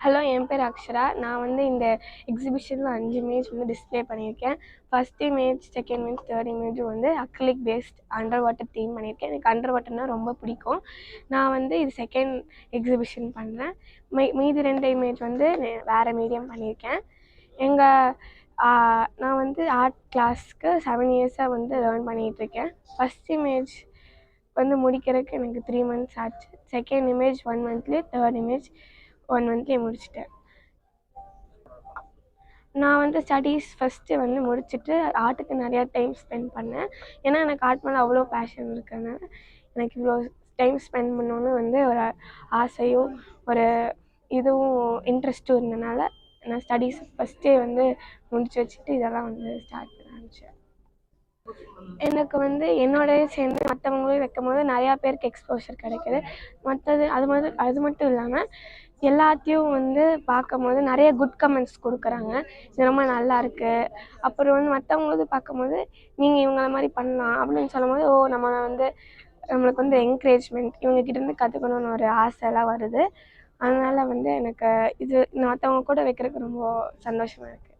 Hello, என் பேர் அக்ஷரா. நான் வந்து இந்த எக்ஸிபிஷனில் 5 இமேஜ் வந்து டிஸ்ப்ளே பண்ணியிருக்கேன். First image, second image, third இமேஜும் வந்து acrylic paste under water theme பண்ணியிருக்கேன். எனக்கு அண்டர் வாட்டர்னால் ரொம்ப பிடிக்கும். நான் வந்து இது செகண்ட் எக்ஸிபிஷன் பண்ணுறேன். மீதி 2 இமேஜ் வந்து வேறு மீடியம் பண்ணியிருக்கேன். நான் வந்து ஆர்ட் கிளாஸ்க்கு 7 இயர்ஸாக வந்து லேர்ன் பண்ணிகிட்ருக்கேன். ஃபர்ஸ்ட் இமேஜ் வந்து முடிக்கிறதுக்கு எனக்கு 3 மந்த்ஸ் ஆச்சு. செகண்ட் இமேஜ் 1 மந்த்லேயே, தேர்ட் இமேஜ் 1 மந்த்லேயே முடிச்சிட்டேன். நான் வந்து ஸ்டடீஸ் ஃபஸ்ட்டு வந்து முடிச்சுட்டு ஆர்ட்டுக்கு நிறையா டைம் ஸ்பெண்ட் பண்ணேன். ஏன்னா எனக்கு ஆர்ட் மேலே அவ்வளோ பேஷன் இருக்கிறதுனால எனக்கு இவ்வளோ டைம் ஸ்பெண்ட் பண்ணணுன்னு வந்து ஒரு ஆசையும் ஒரு இதுவும் இன்ட்ரெஸ்ட்டும் இருந்தனால நான் ஸ்டடீஸ் ஃபஸ்ட்டே வந்து முடிச்சு வச்சுட்டு இதெல்லாம் வந்து ஸ்டார்ட் பண்ண ஆரம்பித்தேன். எனக்கு வந்து என்னோடய சேர்ந்து மற்றவங்களையும் வைக்கும்போது நிறையா பேருக்கு எக்ஸ்போஷர் கிடைக்கிது. அது மட்டும் இல்லாமல் எல்லாத்தையும் வந்து பார்க்கும்போது நிறைய குட் கமெண்ட்ஸ் கொடுக்குறாங்க. இது ரொம்ப நல்லா இருக்குது. அப்புறம் வந்து மற்றவங்களும் பார்க்கும்போது நீங்கள் இவங்கள மாதிரி பண்ணலாம் அப்படின்னு சொல்லும்போது நம்மளுக்கு வந்து என்கரேஜ்மெண்ட் இவங்ககிட்டேருந்து கற்றுக்கணுன்னு ஒரு ஆசைலாம் வருது. அதனால் வந்து எனக்கு இது மற்றவங்க கூட வைக்கிறதுக்கு ரொம்ப சந்தோஷமாக இருக்குது.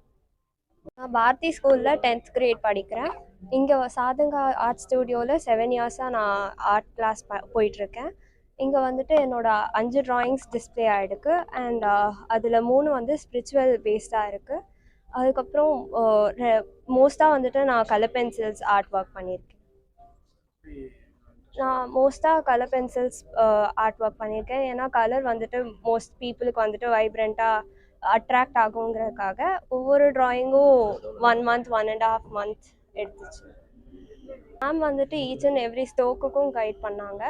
நான் பாரதி ஸ்கூலில் 10th கிரேட் படிக்கிறேன். இங்கே சாதங்கா ஆர்ட் ஸ்டூடியோவில் 7 இயர்ஸாக நான் ஆர்ட் கிளாஸ் போயிட்டுருக்கேன். இங்கே வந்துட்டு என்னோடய 5 ட்ராயிங்ஸ் டிஸ்பிளே ஆகிருக்கு. அண்ட் அதில் 3 வந்து ஸ்பிரிச்சுவல் பேஸ்டாக இருக்குது. அதுக்கப்புறம் மோஸ்ட்டாக வந்துட்டு நான் கலர் பென்சில்ஸ் ஆர்ட் ஒர்க் பண்ணியிருக்கேன். நான் மோஸ்ட்டாக கலர் பென்சில்ஸ் ஆர்ட் ஒர்க் பண்ணியிருக்கேன். ஏன்னா கலர் வந்துட்டு மோஸ்ட் பீப்புளுக்கு வந்துட்டு வைப்ரண்ட்டாக அட்ராக்ட் ஆகுங்கிறதுக்காக ஒவ்வொரு ட்ராயிங்கும் 1 மந்த் 1.5 மந்த் எடுத்துச்சு. மேம் வந்துட்டு ஈச் அண்ட் எவ்ரி ஸ்டோக்குக்கும் கைட் பண்ணாங்க.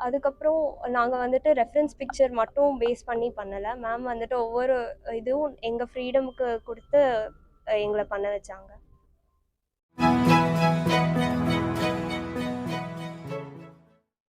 அதுக்கப்புறம் நாங்கள் வந்துட்டு ரெஃபரன்ஸ் பிக்சர் மட்டும் பேஸ் பண்ணி பண்ணலை. மேம் வந்துட்டு ஒவ்வொரு இதுவும் எங்கள் ஃப்ரீடமுக்கு கொடுத்து எங்களை பண்ண வச்சாங்க.